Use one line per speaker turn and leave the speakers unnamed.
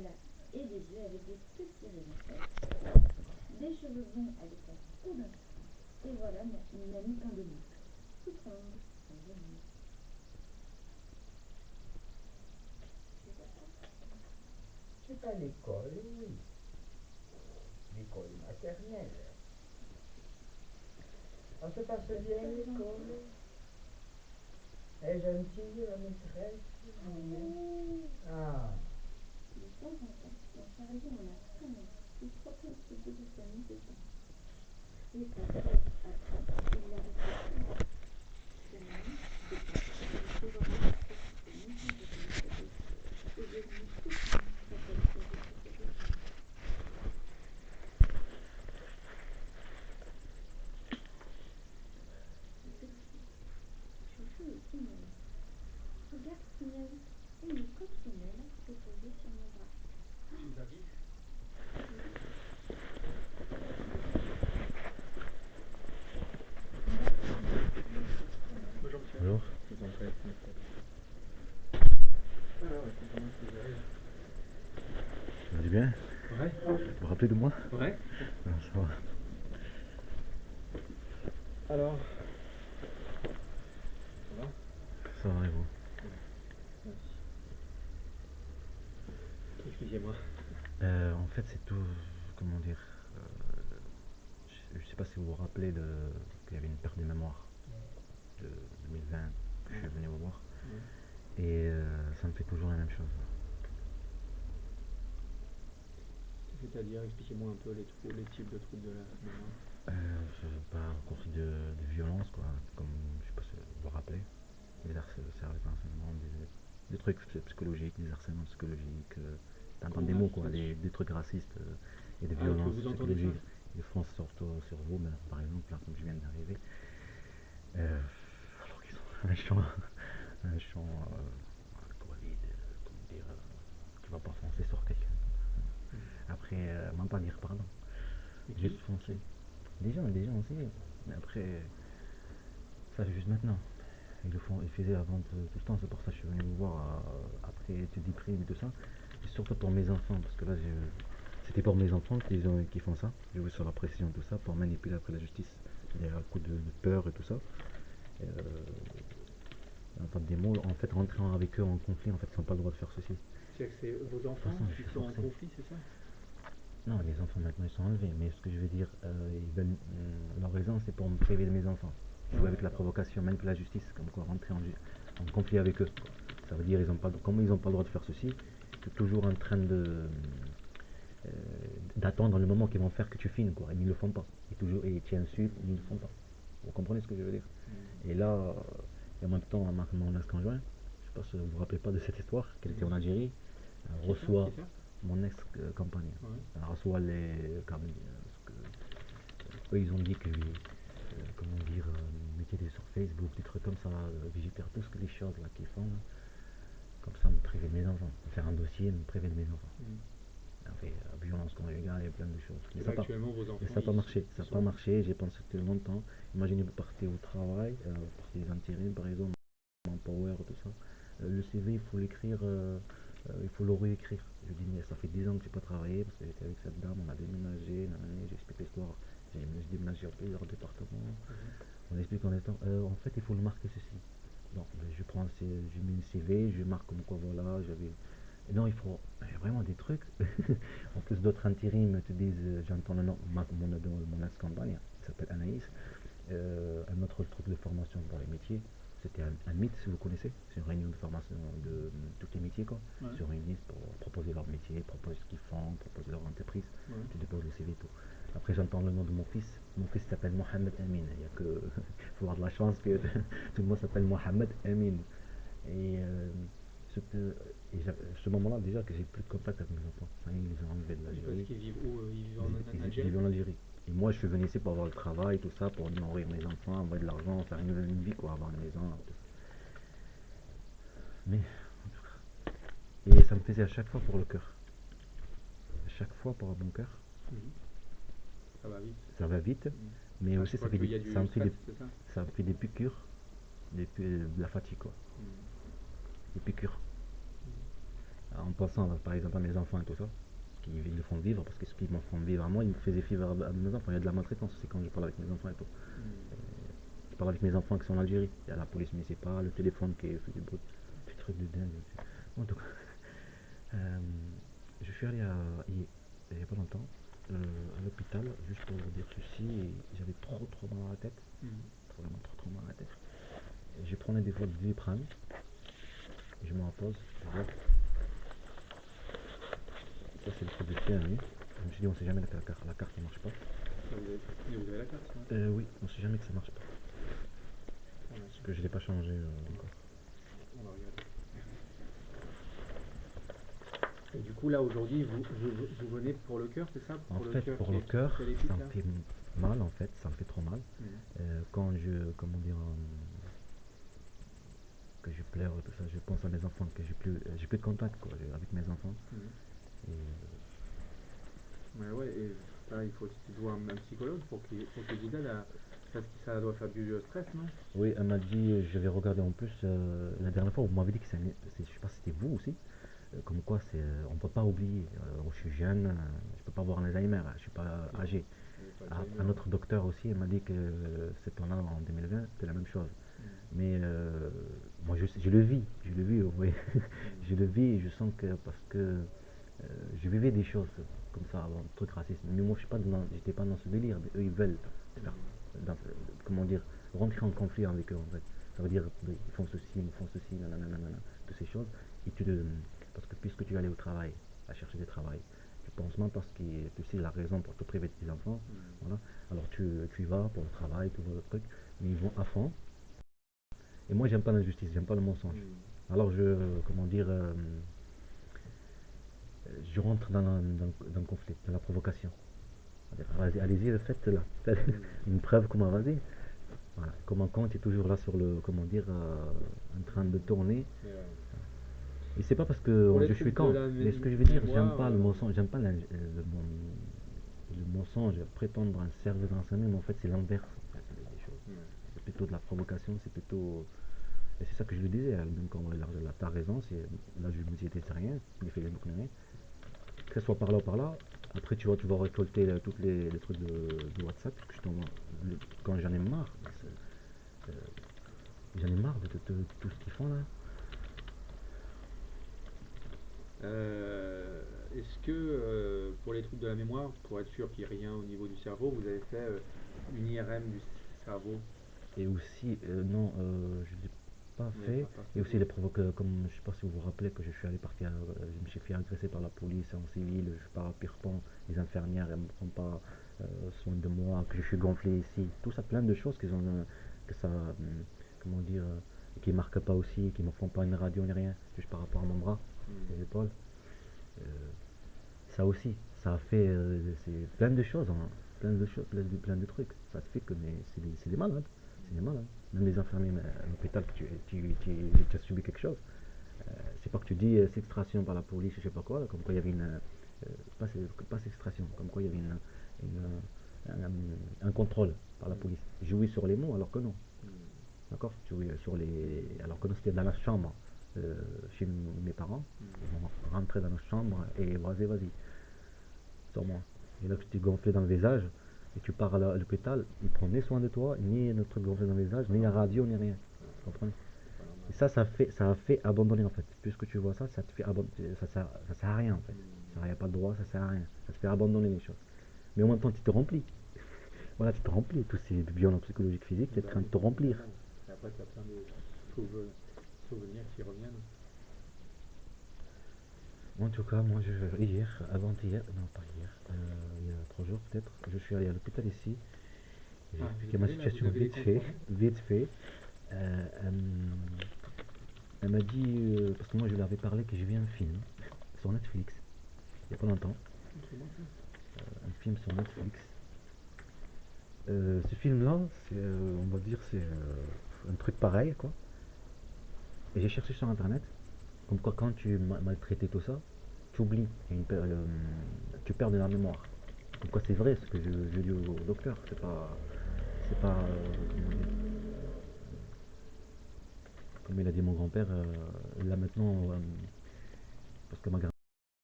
voilà. Et des yeux avec des petits rayons. Des cheveux blonds avec un peu d'un cran. Et voilà, une amie plein de mots. Toute ronde, sans venir. C'est ça.
C'est à l'école, oui. L'école maternelle. Ça se passe bien à l'école. Elle est gentille, la maîtresse.
Oui.
Ah,
De temps en temps, dans sa raison, on a quand même il frotte un petit peu de sa mise de temps. Et ça fait après, il la réfléchit. Sa mamie, c'est pas une toujours là pour se tenir de sa et devenir tout calme quand elle faisait ce que je fais. Le petit, Chouchou est ignorant. Regarde, Miaou, une coccinelle s'est posée sur mon bras.
Tu les habilles?
Oui.
Bonjour monsieur.
bonjour.
Je vous en prie, merci. Alors, comment est-ce que vous allez là?
Ça va bien?
Ouais.
Vous vous rappelez de moi?
Ouais.
Non, ça va.
Alors, ça va?
Ça va et vous?
Ouais. Merci. Expliquez-moi.
En fait, c'est tout. Comment dire? Je sais pas si vous vous rappelez qu'il y avait une perte de mémoire de 2020 que je suis venu vous voir.
Ouais.
Et ça me fait toujours la même chose.
C'est-à-dire, expliquez-moi un peu les types de troubles de la mémoire.
Par cause de violence, quoi. Comme, je sais pas si vous vous rappelez. Des harcèlements, des trucs psychologiques, des harcèlements psychologiques. T'entends des mots, quoi. Des trucs racistes et des
Ah, que
violences
vous entendez ça?
psychologiques. Ils font sur vous, par exemple, là, comme je viens d'arriver. Alors qu'ils ont un champ Covid, comment dire, tu vas pas foncer sur quelqu'un. Après, même pas dire pardon.
Mais
Juste
qui?
foncer. Des gens aussi. Mais après, ça fait juste maintenant. Ils le font, ils faisaient avant tout le temps, c'est pour ça que je suis venu vous voir après études diplômes et tout ça. Et surtout pour mes enfants, parce que là, c'était pour mes enfants qui font ça. Je veux sur la pression, tout ça, pour manipuler après la justice. Il y a un coup de peur et tout ça. Et, entendre des mots, en fait, rentrant avec eux en conflit, en fait, ils n'ont pas le droit de faire ceci.
C'est-à-dire que c'est vos
De toute façon,
enfants
je
qui
suis
sont en
forcé.
conflit, c'est ça?
Non, les enfants maintenant ils sont enlevés, mais ce que je veux dire, ils veulent, leur raison c'est pour me priver de mes enfants. Jouer avec la provocation, même que la justice, comme quoi rentrer en conflit avec eux. Ça veut dire ils ont pas, comme ils n'ont pas le droit de faire ceci, tu es toujours en train euh, d'attendre le moment qu'ils vont faire que tu filmes, quoi. Ils ne le font pas. Et tu insultes, ils ne le font pas. Vous comprenez ce que je veux dire? Et là, il y a en même temps mon ex-conjoint, je sais pas si vous vous rappelez pas de cette histoire, qu'elle était en Algérie, reçoit
Qui ça?
mon ex-compagne,
Ouais.
elle reçoit eux ils ont dit que, comment dire, mettez sur Facebook, des trucs comme ça, visiter tout ce que les choses là qu'ils font, là. Comme ça me priver de mes enfants, faire un dossier, me priver de mes enfants. Fait, violence conjugale et plein de choses.
Et là, actuellement, vos
Mais
enfants,
ça n'a pas marché. Ça
ils
n'a pas
sont où?
marché. J'ai pensé que longtemps. Imaginez, vous partez au travail, vous partez des intérims par exemple, en power, tout ça. Le CV, il faut l'écrire, il faut le réécrire. Je dis, mais ça fait 10 ans que j'ai pas travaillé parce que j'étais avec cette dame, on a déménagé, j'explique l'histoire. J'ai déménagé à plusieurs départements. On explique en étant, en fait, il faut le marquer ceci. Donc, je mets une CV, je marque comme quoi voilà, j'avais. Non, il y a vraiment des trucs. En plus, d'autres intérims te disent, j'entends le nom, mon ex-compagne, qui s'appelle Anaïs, un autre truc de formation pour les métiers. C'était un mythe, si vous connaissez. C'est une réunion de formation de tous les métiers, quoi.
Ouais.
Ils se réunissent pour proposer leur métier, proposer ce qu'ils font, proposer leur entreprise.
Ouais.
Tu déposes le CV et tout. Après, j'entends le nom de mon fils. Mon fils s'appelle Mohamed Amin. Il y a que. faut avoir de la chance que tout le monde s'appelle Mohamed Amin. Et, ce, que, ce moment-là, déjà, que j'ai plus de contact avec mes enfants. Ça y est, ils les ont enlevés de
Parce
l'Algérie.
qu'ils vivent où? Ils vivent en
Ils
Algérie?
vivent en Algérie. Et moi, je suis venu ici pour avoir le travail, tout ça, pour nourrir mes enfants, envoyer de l'argent, faire une vie, quoi, avoir une maison, tout ça. Mais, en tout cas. Et ça me faisait à chaque fois pour le cœur. À chaque fois pour mon cœur.
Ça va vite.
Ça va vite, mais
À
aussi
chaque fois qu'il y a du stress, c'est ça?
ça me fait des piqûres, de la fatigue, quoi. Des piqûres. en pensant par exemple à mes enfants et tout ça, qui ils le font vivre, parce que ce qu'ils m'en font vivre à moi, ils me faisaient vivre à mes enfants. Il y a de la maltraitance aussi quand je parle avec mes enfants et tout.
Hmm.
Je parle avec mes enfants qui sont en Algérie. Il y a la police municipale, le téléphone qui fait du bruit. Des trucs de dingue. En tout cas, euh, je suis allé il n'y a pas longtemps à l'hôpital juste pour vous dire ceci. Et j'avais trop mal à la tête.
Hmm.
Vraiment trop mal à la tête. Et je prenais des fois du Doliprane. Et je m'en repose. Ça, c'est le truc de CMU. Je me suis dit, on sait jamais la carte ne marche pas.
Ah, vous avez la carte, ça?
Oui, on sait jamais que ça marche pas.
Voilà,
Parce que je l'ai pas changé encore.
on va regarder. Et du coup, là, aujourd'hui, vous venez pour le cœur, c'est ça?
En
Pour le
fait,
cœur
pour
qui
le
est
cœur,
à
ça
l'épique,
me
là?
fait mal en fait, ça me fait trop mal.
Hmm.
Quand comment dire, que je pleure, tout ça, je pense à mes enfants, que j'ai plus de contact quoi, avec mes enfants.
Hmm.
Et
Ouais, et là, il faut aussi voir un psychologue pour qu'il vous aide à... Parce que ça doit faire du stress, non?
oui, elle m'a dit, je vais regarder en plus, la dernière fois, vous m'avez dit que je sais pas si c'était vous aussi, comme quoi on peut pas oublier. Je suis jeune, je peux pas avoir un Alzheimer, je suis pas
Non,
âgé.
vous n'avez pas Alzheimer,
Un
ouais.
autre docteur aussi, il m'a dit que cette année en 2020, c'était la même chose.
Hmm.
Mais moi, je le vis, vous voyez.
Hmm.
Je le vis et je sens que parce que je vivais des choses comme ça avant, truc raciste. Mais moi, je j'étais pas dans ce délire. Eux, ils veulent faire,
Hmm.
dans- comment dire, rentrer en conflit avec eux en fait. Ça veut dire, ils font ceci, nanana, nanana, toutes ces choses. Et parce que puisque tu vas aller au travail, à chercher du travail, tu penses même parce que tu sais la raison pour te priver de tes enfants,
Hmm.
voilà. Alors tu y vas pour le travail, tout le truc, mais ils vont à fond. Et moi, j'aime pas l'injustice, j'aime pas le mensonge.
Hmm.
Alors comment dire, je rentre dans le conflit, dans la provocation. Vas-y, allez-y, faites-la.
Hmm.
Une preuve, comment, vas-y. Voilà. Comme un con, tu es toujours là sur comment dire, en train de
Hmm.
tourner.
Mais ouais.
Et c'est pas parce
Pour
que
les
je suis
troubles de
con,
la
mais ce que je veux dire, j'aime
mémoire,
pas le mensonge, j'aime pas le mensonge, prétendre un service renseigné, mais en fait, c'est l'inverse. En fait, des choses.
ouais.
C'est plutôt de la provocation, c'est plutôt. Et c'est ça que je lui disais, même quand t'as raison, là je me disais c'est rien, les Facebook ni rien, que ce soit par là ou par là, après tu vas récolter tous les trucs de WhatsApp, que quand j'en ai marre, euh, j'en ai marre de tout ce qu'ils font là.
Est-ce que pour les troubles de la mémoire, pour être sûr qu'il n'y ait rien au niveau du cerveau, vous avez fait une IRM du cerveau?
Et aussi, non, je ne l'ai pas
Vous n'avez
fait,
pas
et
fait,
aussi
ouais.
comme je sais pas si vous vous rappelez que je suis allé partir, je me suis fait agresser par la police en civil, je pars à Pierrepont, les infirmières elles me prennent pas soin de moi, que je suis gonflé ici, tout ça, plein de choses que ça, comment dire, qui marquent pas aussi, qui me font pas une radio ni rien, juste par rapport à mon bras,
Hmm.
les épaules. Euh, Ça aussi, ça a fait c'est plein de choses, hein, plein de choses, plein de trucs. Ça fait que mais c'est des malades, c'est des malades. Même les infirmiers à l'hôpital, tu as subi quelque chose. C'est pas que tu dis s'extraction par la police, je sais pas quoi, là, comme quoi il y avait pas s'extraction, comme quoi il y avait un contrôle par la
Hmm.
police. Jouer sur les mots alors que non.
Hmm.
D'accord. Alors que nous c'était dans la chambre chez mes parents.
Hmm.
Ils vont rentrer dans la chambre et vas-y, sur moi. Et là, tu t'es gonflé dans le visage, et tu pars à l'hôpital, ils prennent ni soin de toi, ni notre truc gonflé dans le visage,
C'est pas
ni la
normal.
radio, ni rien.
Ouais,
Vous comprenez?
c'est pas normal.
Et ça a fait abandonner en fait. Puisque tu vois ça, ça te fait abandonner. Ça sert à rien en fait.
Hmm.
Il n'y a pas de droit, ça sert à rien. Ça te fait abandonner les choses. Mais en même temps, tu te remplis. Voilà, tu te remplis. Tous ces violences psychologiques, physiques, tu es en
Bah
train de
oui,
te remplir.
évidemment. Et après, tu as plein de souvenirs qui reviennent.
En tout cas, moi, avant-hier, non pas hier, il y a 3 jours peut-être, je suis allé à l'hôpital ici. J'ai
Ah, vous
expliqué
êtes
ma
allé là, vous
situation
avez les
vite fait,
contrôles?
vite fait. Elle, elle m'a dit, parce que moi je lui avais parlé que j'ai vu un film sur Netflix, il n'y a pas longtemps,
Montrez-moi ça.
un film sur Netflix. Ce film-là, on va dire, c'est un truc pareil, quoi. Et j'ai cherché sur Internet, comme quoi quand tu maltraites tout ça, tu oublies, tu perds de la mémoire. Comme quoi c'est vrai ce que je dis au docteur, c'est pas, comment dire, comme il a dit mon grand-père, là maintenant, parce que ma